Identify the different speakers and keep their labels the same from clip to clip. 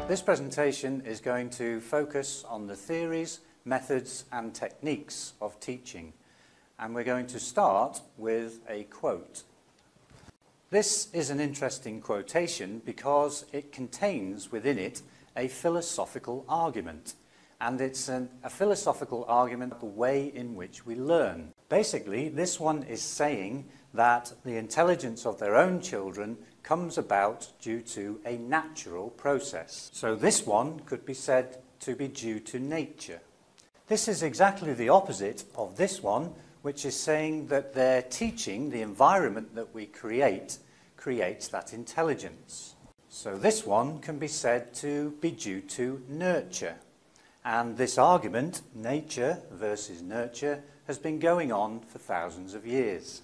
Speaker 1: This presentation is going to focus on the theories, methods and techniques of teaching, and we're going to start with a quote. This is an interesting quotation because it contains within it a philosophical argument, and it's a philosophical argument of the way in which we learn. Basically, this one is saying that the intelligence of their own children comes about due to a natural process. So this one could be said to be due to nature. This is exactly the opposite of this one, which is saying that their teaching, the environment that we create, creates that intelligence. So this one can be said to be due to nurture. And this argument, nature versus nurture, has been going on for thousands of years.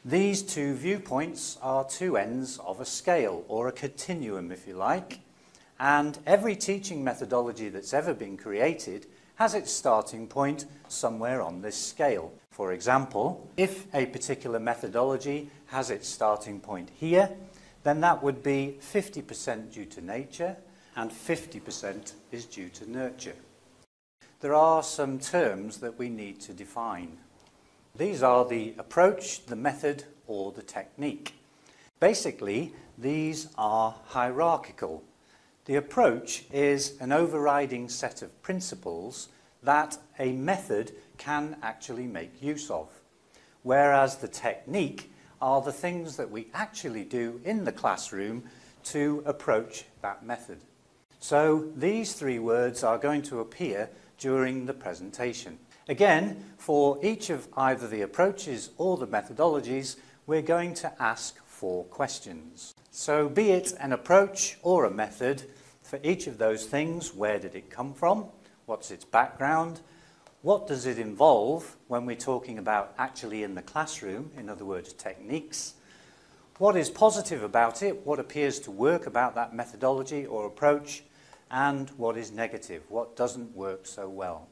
Speaker 1: These two viewpoints are two ends of a scale, or a continuum if you like, and every teaching methodology that's ever been created has its starting point somewhere on this scale. For example, if a particular methodology has its starting point here, then that would be 50% due to nature and 50% is due to nurture. There are some terms that we need to define. These are the approach, the method, or the technique. Basically, these are hierarchical. The approach is an overriding set of principles that a method can actually make use of, whereas the technique are the things that we actually do in the classroom to approach that method. So these three words are going to appear during the presentation. Again, for each of either the approaches or the methodologies, we're going to ask 4 questions. So be it an approach or a method, for each of those things, where did it come from? What's its background? What does it involve when we're talking about actually in the classroom, in other words, techniques? What is positive about it? What appears to work about that methodology or approach? And what is negative? What doesn't work so well?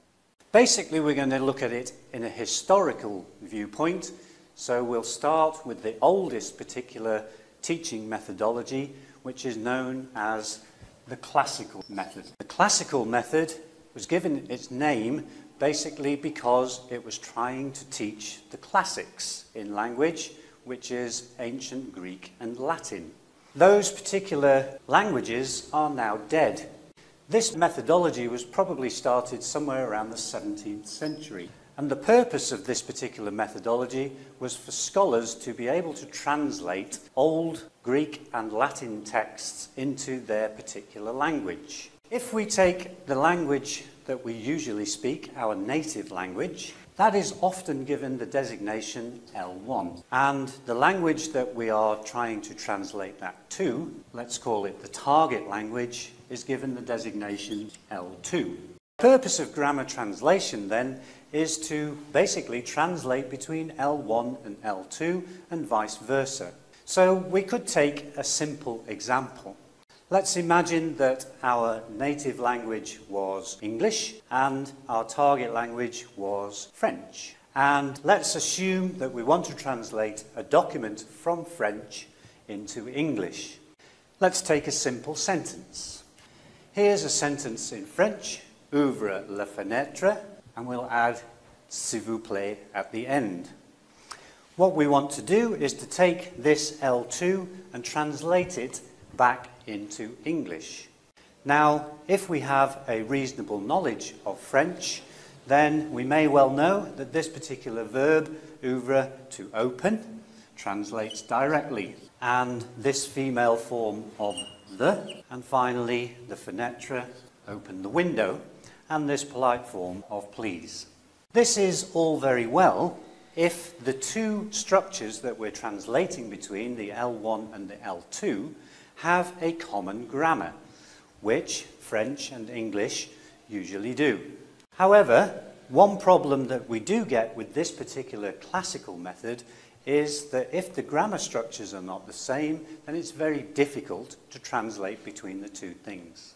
Speaker 1: Basically, we're going to look at it in a historical viewpoint. So we'll start with the oldest particular teaching methodology, which is known as the classical method. The classical method was given its name basically because it was trying to teach the classics in language, which is ancient Greek and Latin. Those particular languages are now dead. This methodology was probably started somewhere around the 17th century. And the purpose of this particular methodology was for scholars to be able to translate old Greek and Latin texts into their particular language. If we take the language that we usually speak, our native language, that is often given the designation L1. And the language that we are trying to translate that to, let's call it the target language, is given the designation L2. The purpose of grammar translation then is to basically translate between L1 and L2 and vice versa. So we could take a simple example. Let's imagine that our native language was English and our target language was French. And let's assume that we want to translate a document from French into English. Let's take a simple sentence. Here's a sentence in French, ouvre la fenêtre, and we'll add s'il vous plaît at the end. What we want to do is to take this L2 and translate it back into English. Now, if we have a reasonable knowledge of French, then we may well know that this particular verb, ouvre, to open, translates directly. And this female form of the, and finally the fenêtre, open the window, and this polite form of please. This is all very well if the two structures that we're translating between, the L1 and the L2, have a common grammar, which French and English usually do. However, one problem that we do get with this particular classical method is that if the grammar structures are not the same, then it's very difficult to translate between the two things.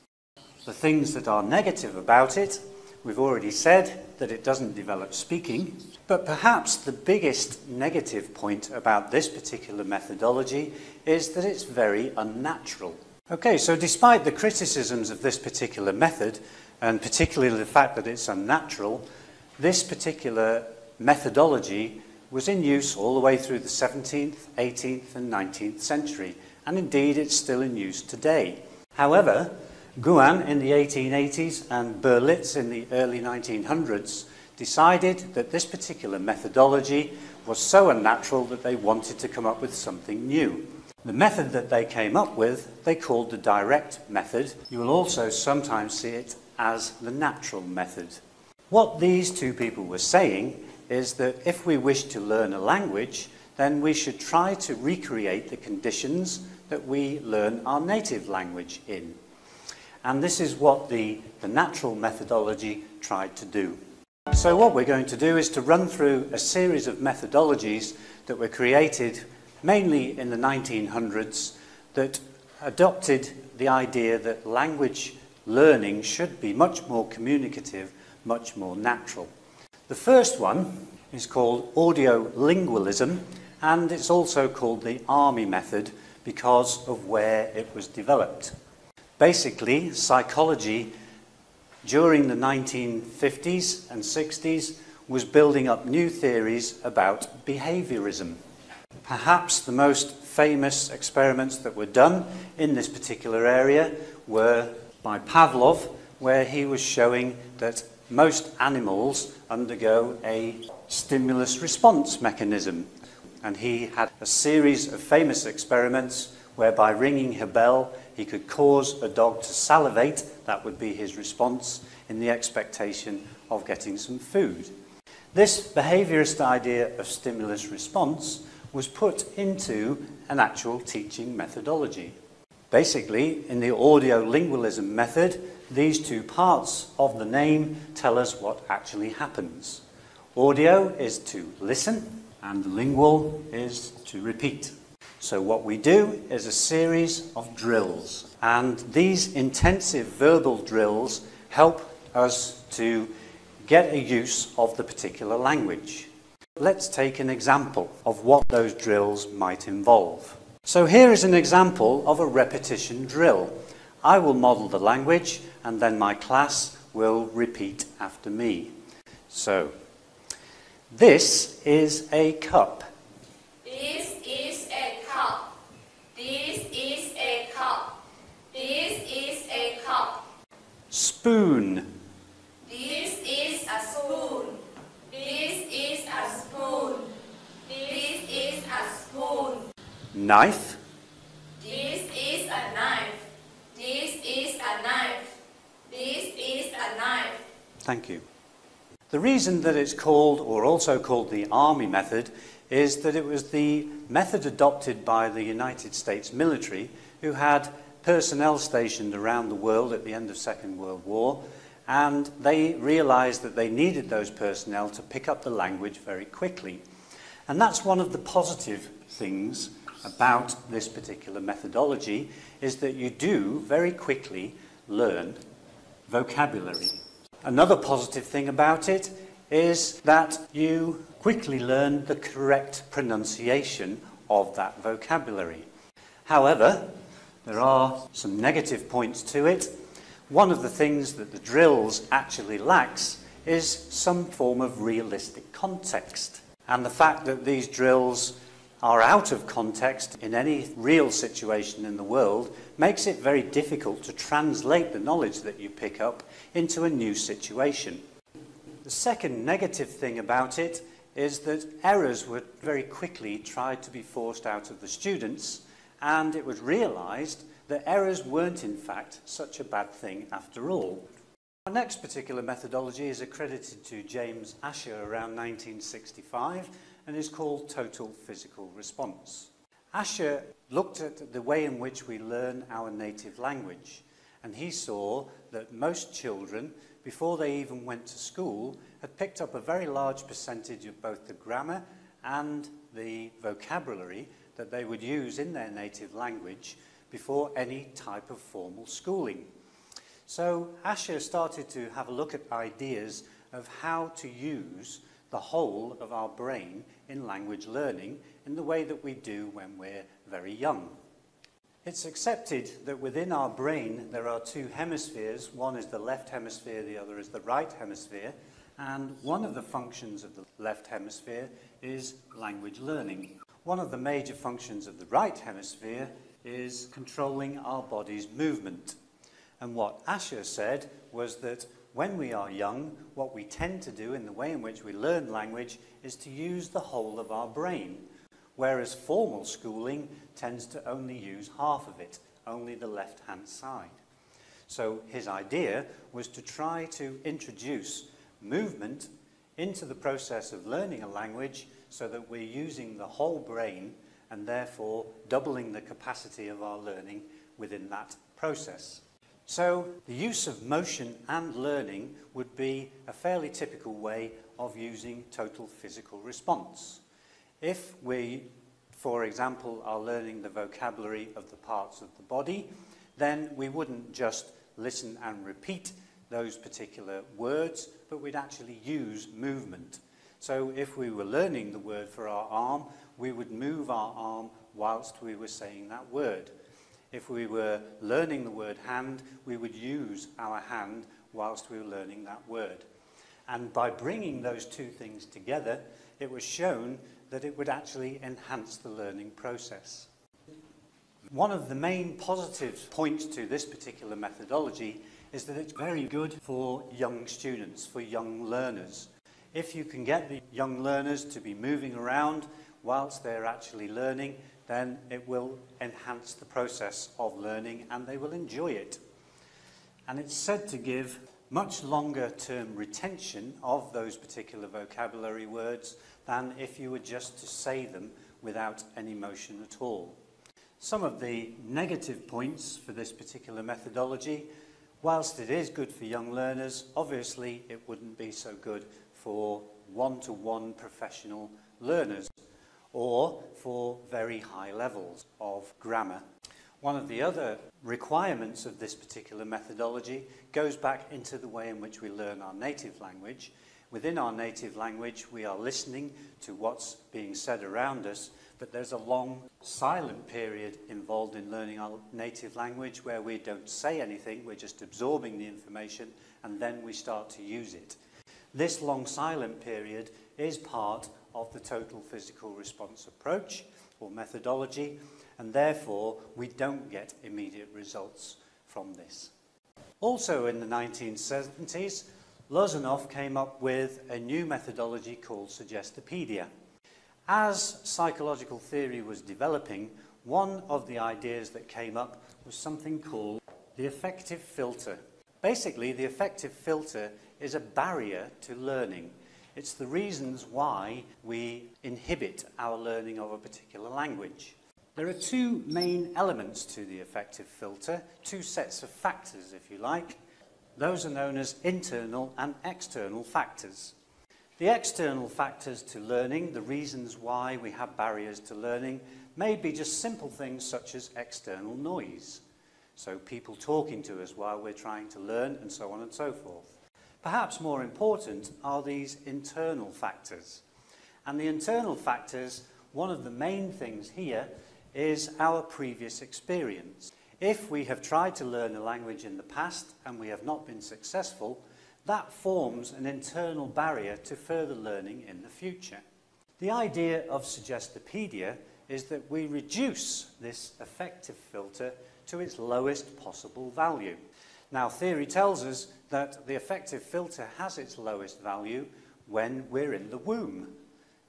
Speaker 1: The things that are negative about it, we've already said that it doesn't develop speaking, but perhaps the biggest negative point about this particular methodology is that it's very unnatural. Okay, so despite the criticisms of this particular method, and particularly the fact that it's unnatural, this particular methodology was in use all the way through the 17th, 18th and 19th century, and indeed it's still in use today. However, Guan in the 1880s and Berlitz in the early 1900s decided that this particular methodology was so unnatural that they wanted to come up with something new. The method that they came up with, they called the direct method. You will also sometimes see it as the natural method. What these two people were saying is that if we wish to learn a language, then we should try to recreate the conditions that we learn our native language in. And this is what the natural methodology tried to do. So what we're going to do is to run through a series of methodologies that were created mainly in the 1900s that adopted the idea that language learning should be much more communicative, much more natural. The first one is called audiolingualism, and it's also called the army method because of where it was developed. Basically, psychology during the 1950s and 60s was building up new theories about behaviorism. Perhaps the most famous experiments that were done in this particular area were by Pavlov, where he was showing that most animals undergo a stimulus response mechanism. And he had a series of famous experiments where by ringing a bell he could cause a dog to salivate. That would be his response in the expectation of getting some food. This behaviourist idea of stimulus response was put into an actual teaching methodology. Basically, in the audiolingualism method, these two parts of the name tell us what actually happens. Audio is to listen, and lingual is to repeat. So what we do is a series of drills, and these intensive verbal drills help us to get a use of the particular language. Let's take an example of what those drills might involve. So here is an example of a repetition drill. I will model the language and then my class will repeat after me. So, this is a cup.
Speaker 2: This is a cup. This is a cup. This is a cup.
Speaker 1: Spoon.
Speaker 2: This is a spoon. This is a spoon. This is a spoon.
Speaker 1: Knife.
Speaker 2: This is a knife. This is a knife. This is a knife.
Speaker 1: Thank you. The reason that it's called, or also called, the army method is that it was the method adopted by the United States military, who had personnel stationed around the world at the end of the Second World War, and they realized that they needed those personnel to pick up the language very quickly. And that's one of the positive things about this particular methodology, is that you do very quickly learn vocabulary. Another positive thing about it is that you quickly learn the correct pronunciation of that vocabulary. However, there are some negative points to it. One of the things that the drills actually lacks is some form of realistic context. And the fact that these drills are out of context in any real situation in the world makes it very difficult to translate the knowledge that you pick up into a new situation. The second negative thing about it is that errors were very quickly tried to be forced out of the students, and it was realized that errors weren't in fact such a bad thing after all. Our next particular methodology is accredited to James Asher around 1965 and is called total physical response. Asher looked at the way in which we learn our native language, and he saw that most children, before they even went to school, had picked up a very large percentage of both the grammar and the vocabulary that they would use in their native language before any type of formal schooling. So Asher started to have a look at ideas of how to use the whole of our brain in language learning in the way that we do when we're very young. It's accepted that within our brain there are two hemispheres. One is the left hemisphere, the other is the right hemisphere. And one of the functions of the left hemisphere is language learning. One of the major functions of the right hemisphere is controlling our body's movement. And what Asher said was that when we are young, what we tend to do in the way in which we learn language is to use the whole of our brain, whereas formal schooling tends to only use half of it, only the left-hand side. So his idea was to try to introduce movement into the process of learning a language so that we're using the whole brain and therefore doubling the capacity of our learning within that process. So the use of motion and learning would be a fairly typical way of using total physical response. If we, for example, are learning the vocabulary of the parts of the body, then we wouldn't just listen and repeat those particular words, but we'd actually use movement. So if we were learning the word for our arm, we would move our arm whilst we were saying that word. If we were learning the word hand, we would use our hand whilst we were learning that word. And by bringing those two things together, it was shown that it would actually enhance the learning process. One of the main positive points to this particular methodology is that it's very good for young students, for young learners. If you can get the young learners to be moving around whilst they're actually learning, then it will enhance the process of learning and they will enjoy it. And it's said to give much longer term retention of those particular vocabulary words than if you were just to say them without any motion at all. Some of the negative points for this particular methodology: whilst it is good for young learners, obviously it wouldn't be so good for one-to-one professional learners or for very high levels of grammar. One of the other requirements of this particular methodology goes back into the way in which we learn our native language. Within our native language, we are listening to what's being said around us, but there's a long silent period involved in learning our native language where we don't say anything, we're just absorbing the information, and then we start to use it. This long silent period is part of the total physical response approach or methodology, and therefore we don't get immediate results from this. Also in the 1970s, Lozanov came up with a new methodology called Suggestopedia. As psychological theory was developing, one of the ideas that came up was something called the affective filter. Basically, the affective filter is a barrier to learning. It's the reasons why we inhibit our learning of a particular language. There are two main elements to the affective filter, two sets of factors, if you like. Those are known as internal and external factors. The external factors to learning, the reasons why we have barriers to learning, may be just simple things such as external noise. So people talking to us while we're trying to learn, and so on and so forth. Perhaps more important are these internal factors. And the internal factors, one of the main things here is our previous experience. If we have tried to learn a language in the past and we have not been successful, that forms an internal barrier to further learning in the future. The idea of Suggestopedia is that we reduce this affective filter to its lowest possible value. Now, theory tells us that the affective filter has its lowest value when we're in the womb.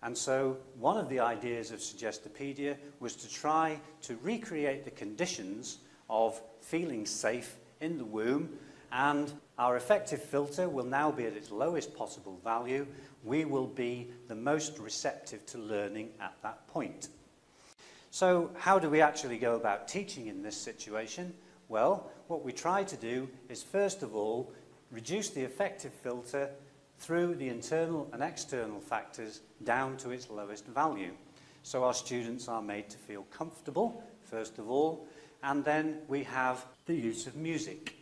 Speaker 1: And so one of the ideas of Suggestopedia was to try to recreate the conditions of feeling safe in the womb, and our affective filter will now be at its lowest possible value. We will be the most receptive to learning at that point. So how do we actually go about teaching in this situation? Well, what we try to do is, first of all, reduce the affective filter through the internal and external factors down to its lowest value. So our students are made to feel comfortable, first of all, and then we have the use of music.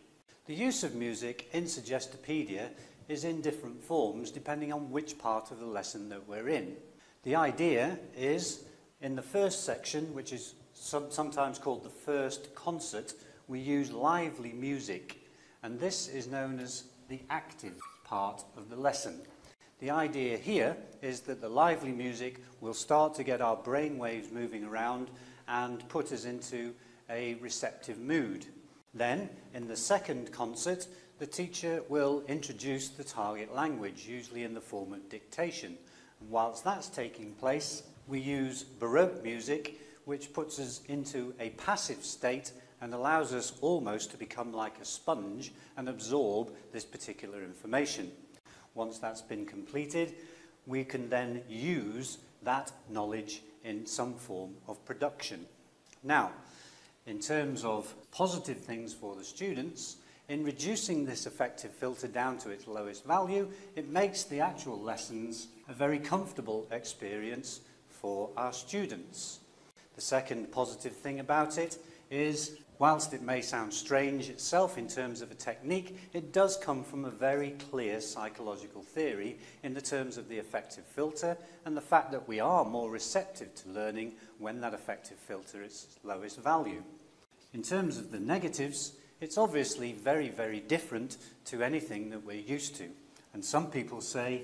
Speaker 1: The use of music in Suggestopedia is in different forms depending on which part of the lesson that we're in. The idea is, in the first section, which is sometimes called the first concert, we use lively music, and this is known as the active part of the lesson. The idea here is that the lively music will start to get our brain waves moving around and put us into a receptive mood. Then, in the second concert, the teacher will introduce the target language, usually in the form of dictation. And whilst that's taking place, we use Baroque music, which puts us into a passive state and allows us almost to become like a sponge and absorb this particular information. Once that's been completed, we can then use that knowledge in some form of production. Now, in terms of positive things for the students, in reducing this affective filter down to its lowest value, it makes the actual lessons a very comfortable experience for our students. The second positive thing about it is, whilst it may sound strange itself in terms of a technique, it does come from a very clear psychological theory in the terms of the affective filter and the fact that we are more receptive to learning when that affective filter is its lowest value. In terms of the negatives, it's obviously very, very different to anything that we're used to. And some people say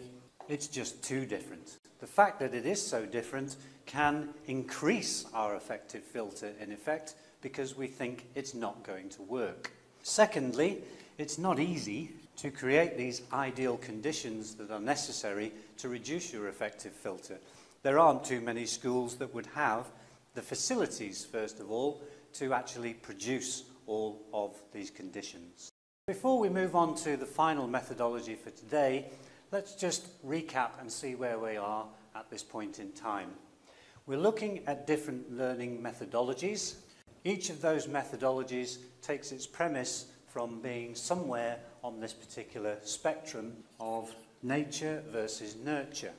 Speaker 1: it's just too different. The fact that it is so different can increase our affective filter in effect because we think it's not going to work. Secondly, it's not easy to create these ideal conditions that are necessary to reduce your affective filter. There aren't too many schools that would have the facilities, first of all, to actually produce all of these conditions. Before we move on to the final methodology for today, let's just recap and see where we are at this point in time. We're looking at different learning methodologies. Each of those methodologies takes its premise from being somewhere on this particular spectrum of nature versus nurture.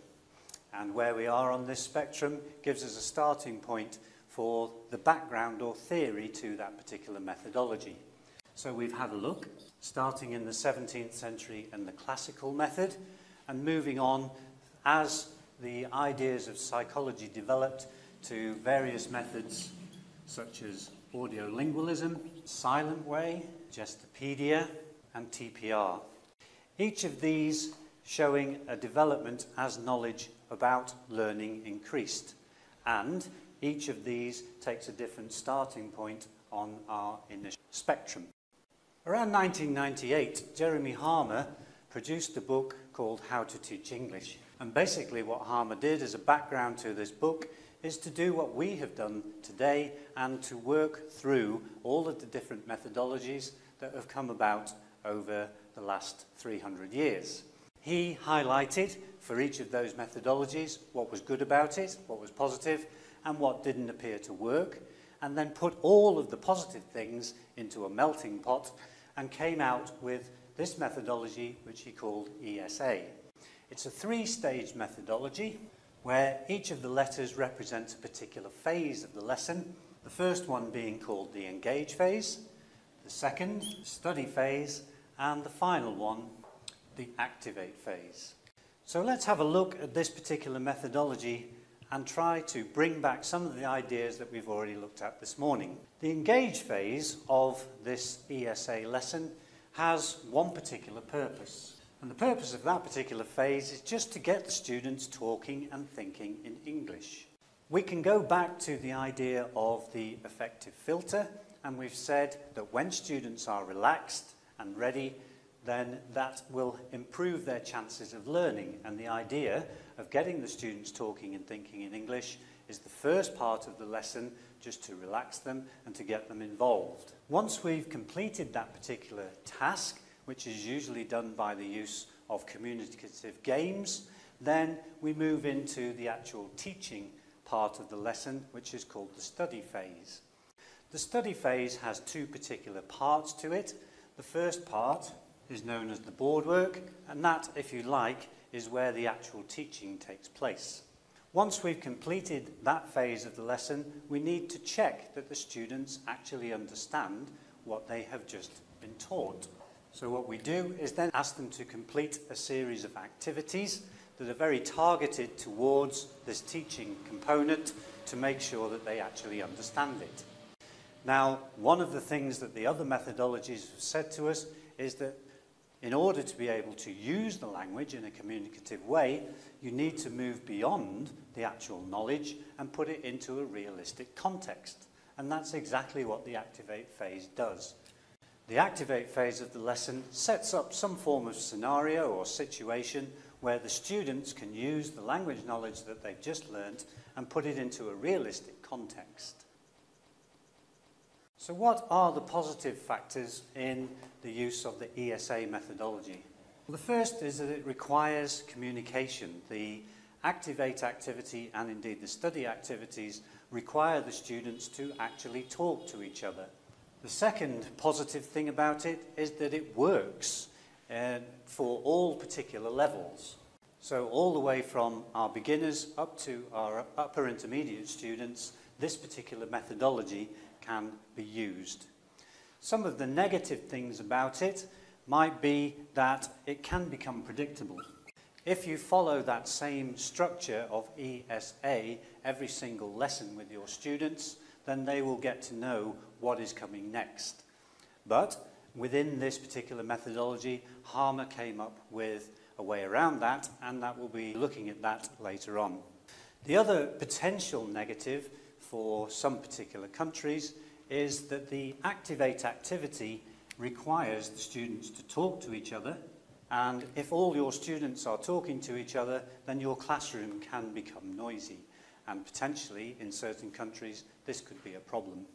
Speaker 1: And where we are on this spectrum gives us a starting point for the background or theory to that particular methodology. So we've had a look, starting in the 17th century and the classical method, and moving on as the ideas of psychology developed to various methods such as audiolingualism, silent way, gestopedia, and TPR. Each of these showing a development as knowledge about learning increased, and each of these takes a different starting point on our initial spectrum. Around 1998, Jeremy Harmer produced a book called How to Teach English. And basically what Harmer did as a background to this book is to do what we have done today and to work through all of the different methodologies that have come about over the last 300 years. He highlighted for each of those methodologies what was good about it, what was positive, and what didn't appear to work, and then put all of the positive things into a melting pot and came out with this methodology which he called ESA. It's a three-stage methodology where each of the letters represents a particular phase of the lesson, the first one being called the engage phase, the second, study phase, and the final one, the activate phase. So let's have a look at this particular methodology and try to bring back some of the ideas that we've already looked at this morning. The engage phase of this ESA lesson has one particular purpose. And the purpose of that particular phase is just to get the students talking and thinking in English. We can go back to the idea of the affective filter, and we've said that when students are relaxed and ready, then that will improve their chances of learning. And the idea of getting the students talking and thinking in English is the first part of the lesson, just to relax them and to get them involved. Once we've completed that particular task, which is usually done by the use of communicative games, then we move into the actual teaching part of the lesson, which is called the study phase. The study phase has two particular parts to it. The first part is known as the board work, and that, if you like, is where the actual teaching takes place. Once we've completed that phase of the lesson, we need to check that the students actually understand what they have just been taught. So what we do is then ask them to complete a series of activities that are very targeted towards this teaching component to make sure that they actually understand it. Now, one of the things that the other methodologies have said to us is that in order to be able to use the language in a communicative way, you need to move beyond the actual knowledge and put it into a realistic context. And that's exactly what the Activate phase does. The Activate phase of the lesson sets up some form of scenario or situation where the students can use the language knowledge that they've just learnt and put it into a realistic context. So what are the positive factors in the use of the ESA methodology? Well, the first is that it requires communication. The Activate activity and indeed the study activities require the students to actually talk to each other. The second positive thing about it is that it works for all particular levels. So all the way from our beginners up to our upper intermediate students, this particular methodology can be used. Some of the negative things about it might be that it can become predictable. If you follow that same structure of ESA every single lesson with your students, then they will get to know what is coming next. But within this particular methodology, Harmer came up with a way around that, and that we'll be looking at that later on. The other potential negative for some particular countries is that the Activate activity requires the students to talk to each other, and if all your students are talking to each other, then your classroom can become noisy, and potentially in certain countries this could be a problem.